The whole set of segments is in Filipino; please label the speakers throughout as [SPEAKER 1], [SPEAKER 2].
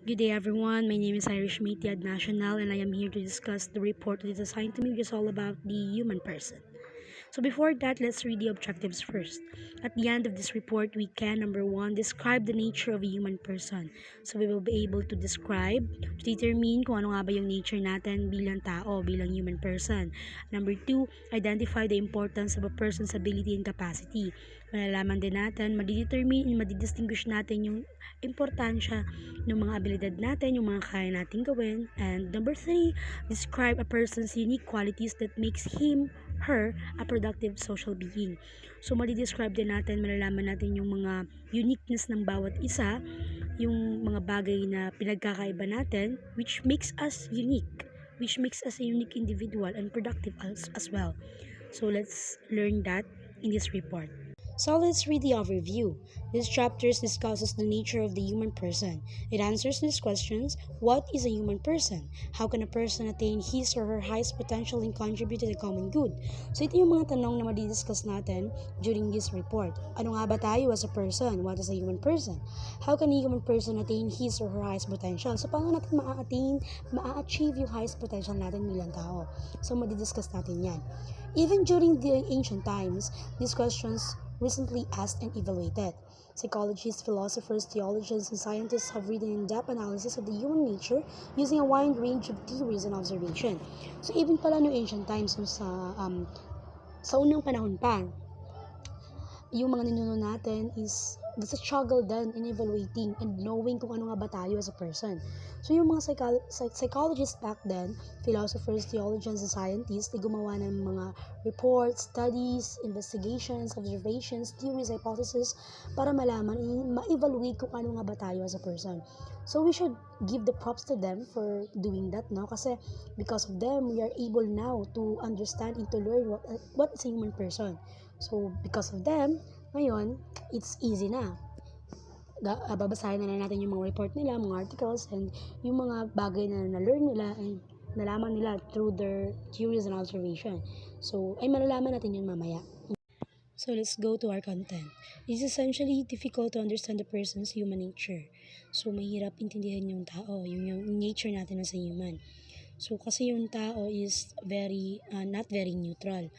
[SPEAKER 1] Good day everyone, my name is Irish Matiad National and I am here to discuss the report that is assigned to me, which is all about the human person. So before that, let's read the objectives first. At the end of this report, we can, number one, describe the nature of a human person. So we will be able to describe, to determine kung ano nga ba yung nature natin bilang tao, bilang human person. Number two, identify the importance of a person's ability and capacity. Malalaman din natin, madidetermine, madidistinguish natin yung importansya ng mga abilidad natin, yung mga kaya nating gawin. And number three, describe a person's unique qualities that makes him, her, a productive social being. So, madi-describe din natin, malalaman natin yung mga uniqueness ng bawat isa, yung mga bagay na pinagkakaiba natin, which makes us unique, which makes us a unique individual and productive as well. So, let's learn that in this report. So let's read the overview. This chapter discusses the nature of the human person. It answers these questions. What is a human person? How can a person attain his or her highest potential and contribute to the common good? So ito yung mga tanong na madidiscuss natin during this report. Ano nga ba tayo as a person? What is a human person? How can a human person attain his or her highest potential? So paano natin ma-achieve yung highest potential natin bilang tao? So madidiscuss natin yan. Even during the ancient times, these questions recently asked and evaluated. Psychologists, philosophers, theologians, and scientists have written in-depth analysis of the human nature using a wide range of theories and observation. So even pala no ancient times, sa unang panahon pa, yung mga ninuno natin is the struggle then in evaluating and knowing kung ano nga ba tayo as a person. So yung mga psychologists back then, philosophers, theologians, and scientists, di gumawa ng mga reports, studies, investigations, observations, theories, hypotheses para malaman, ma-evaluate kung ano nga ba tayo as a person. So we should give the props to them for doing that, no? Kasi because of them, we are able now to understand and to learn what is a human person. So, because of them, ngayon, it's easy na. Babasahin na natin yung mga report nila, mga articles, and yung mga bagay na na-learn nila and nalaman nila through their theories and observation. So, ay malalaman natin yun mamaya. So, let's go to our content. It's essentially difficult to understand a person's human nature. So, mahirap intindihan yung tao, yung nature natin as a human. So, kasi yung tao is not very neutral.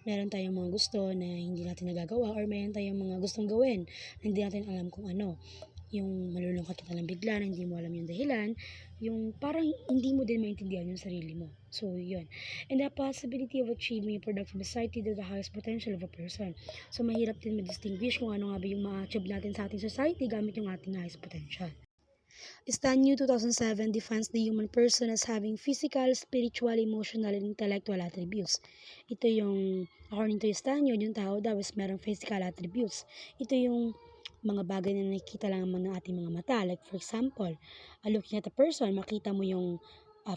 [SPEAKER 1] Meron tayong mga gusto na hindi natin nagagawa or meron tayong mga gustong gawin na hindi natin alam kung ano. Yung malulungkot ka lang bigla na hindi mo alam yung dahilan, yung parang hindi mo din maintindihan yung sarili mo. So, yun. And the possibility of achieving a productive society to the highest potential of a person. So, mahirap din ma-distinguish kung ano nga ba yung ma-achieve natin sa ating society gamit yung ating highest potential. Stanyu 2007 defines the human person as having physical, spiritual, emotional, and intellectual attributes. Ito yung, according to Stanyu, yung tao daw is merong physical attributes. Ito yung mga bagay na nakikita lang ng ating mga mata. Like for example, looking at a person, makita mo yung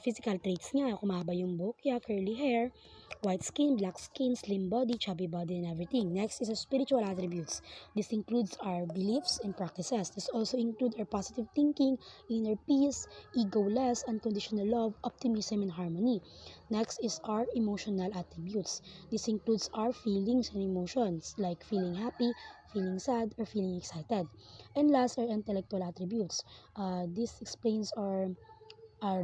[SPEAKER 1] physical traits niya, kumahaba yung buhok niya, curly hair, white skin, black skin, slim body, chubby body, and everything. Next is our spiritual attributes. This includes our beliefs and practices. This also includes our positive thinking, inner peace, egoless, unconditional love, optimism, and harmony. Next is our emotional attributes. This includes our feelings and emotions like feeling happy, feeling sad, or feeling excited. And last are intellectual attributes. This explains our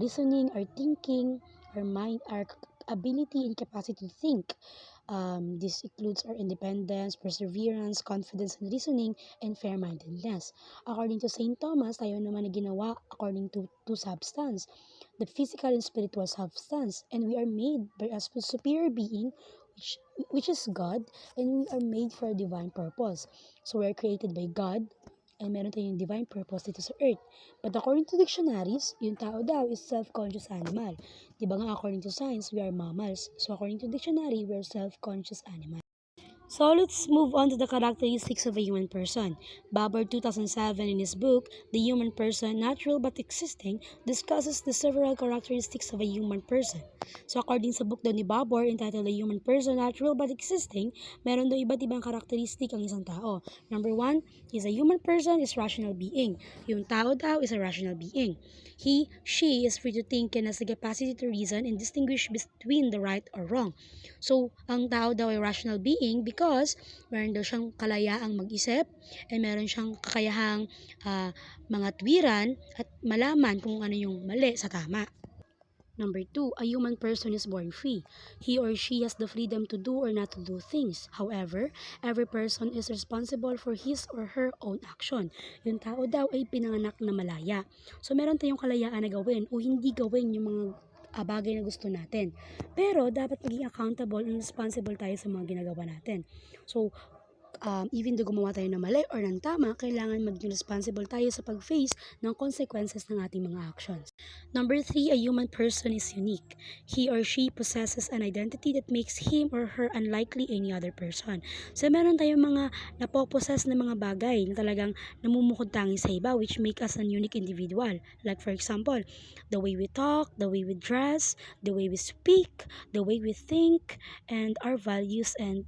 [SPEAKER 1] reasoning, our thinking, our mind, our ability and capacity to think. This includes our independence, perseverance, confidence in reasoning, and fair-mindedness. According to St. Thomas, tayo naman na ginawa according to two substance, the physical and spiritual substance, and we are made by a superior being, which is God, and we are made for a divine purpose. So we are created by God, and meron tayong divine purpose dito sa earth. But according to dictionaries, yung tao daw is self-conscious animal. Diba nga according to science, we are mammals. So according to dictionary, we are self-conscious animal. So let's move on to the characteristics of a human person. Babar 2007 in his book, The Human Person, Natural but Existing, discusses the several characteristics of a human person. So according sa book daw ni Babar, entitled The Human Person, Natural but Existing, meron daw iba't ibang karakteristik ang isang tao. Number 1 is a human person is rational being. Yung tao daw is a rational being. He, she is free to think and has the capacity to reason and distinguish between the right or wrong. So, ang tao daw ay rational being because meron daw siyang kalayaang mag-isip and meron siyang kakayahang mga tuwiran at malaman kung ano yung mali sa tama. Number 2, a human person is born free. He or she has the freedom to do or not to do things. However, every person is responsible for his or her own action. Yung tao daw ay pinanganak na malaya. So, meron tayong kalayaan na gawin o hindi gawin yung mga bagay na gusto natin. Pero, dapat maging accountable and responsible tayo sa mga ginagawa natin. So, even though gumawa tayo ng mali or ng tama, kailangan maging responsible tayo sa pag-face ng consequences ng ating mga actions. Number 3, a human person is unique. He or she possesses an identity that makes him or her unlikely any other person. So, meron tayong mga napoposes na mga bagay na talagang namumukod tangi sa iba which make us an unique individual. Like for example, the way we talk, the way we dress, the way we speak, the way we think, and our values and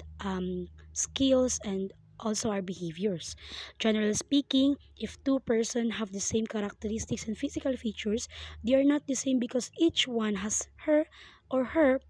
[SPEAKER 1] skills and also our behaviors. Generally speaking, if two persons have the same characteristics and physical features, they are not the same because each one has her or her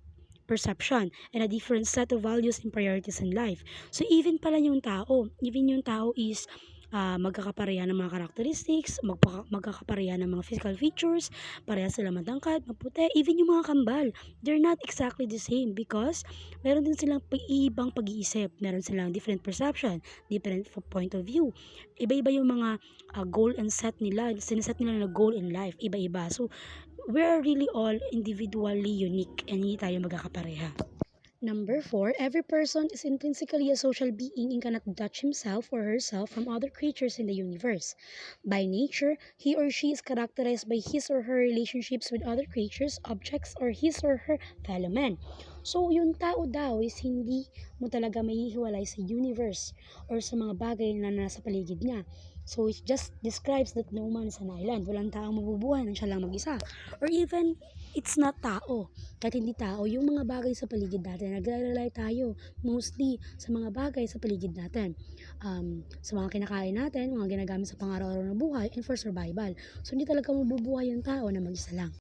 [SPEAKER 1] perception and a different set of values and priorities in life. So even pala yung tao, even yung tao is magkakapareha ng mga characteristics, magkakapareha ng mga physical features, pareha sila matangkad, maputi, even yung mga kambal, they're not exactly the same because meron din silang ibang pag-iisip, meron silang different perception, different point of view. Iba-iba yung mga goal and set nila, siniset nila na goal in life, iba-iba. So, we're really all individually unique and hindi tayo magkakapareha. Number 4, every person is intrinsically a social being and cannot detach himself or herself from other creatures in the universe. By nature, he or she is characterized by his or her relationships with other creatures, objects, or his or her fellow men. So, yung tao daw is hindi mo talaga maihiwalay sa universe or sa mga bagay na nasa paligid niya. So, it just describes that no man is an island. Walang taong mabubuhay nang siya lang mag-isa. Or even, it's not tao. Kahit hindi tao, yung mga bagay sa paligid natin, nagre-rely tayo mostly sa mga bagay sa paligid natin. Sa mga kinakain natin, mga ginagamit sa pang-araw-araw na buhay, and for survival. So, hindi talaga mabubuhay yung tao na mag-isa lang.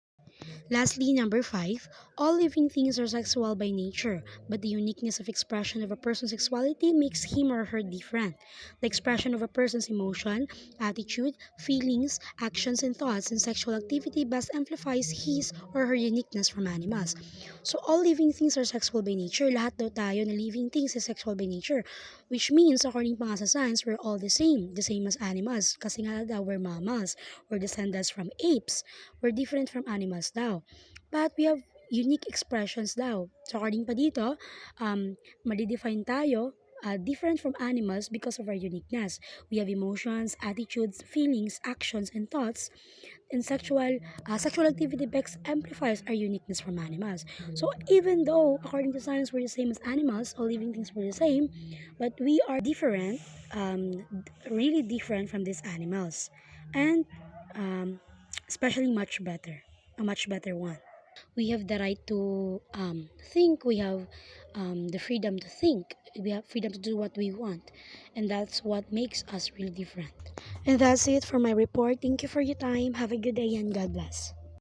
[SPEAKER 1] Lastly, number 5, all living things are sexual by nature, but the uniqueness of expression of a person's sexuality makes him or her different. The expression of a person's emotion, attitude, feelings, actions, and thoughts in sexual activity best amplifies his or her uniqueness from animals. So, all living things are sexual by nature. Lahat daw tayo na living things is sexual by nature, which means, according pa nga sa science, we're all the same as animals. Kasi nga daw, we're mammals, we're descendants from apes, we're different from animals daw. But we have unique expressions daw. So, according pa dito, madidefine tayo different from animals because of our uniqueness. We have emotions, attitudes, feelings, actions, and thoughts. And sexual activity best amplifies our uniqueness from animals. So, even though, according to science, we're the same as animals, all living things were the same, but we are different, really different from these animals. And especially a much better one. We have the right to think. We have the freedom to think. We have freedom to do what we want, and that's what makes us really different. And that's it for my report. Thank you for your time. Have a good day and God bless.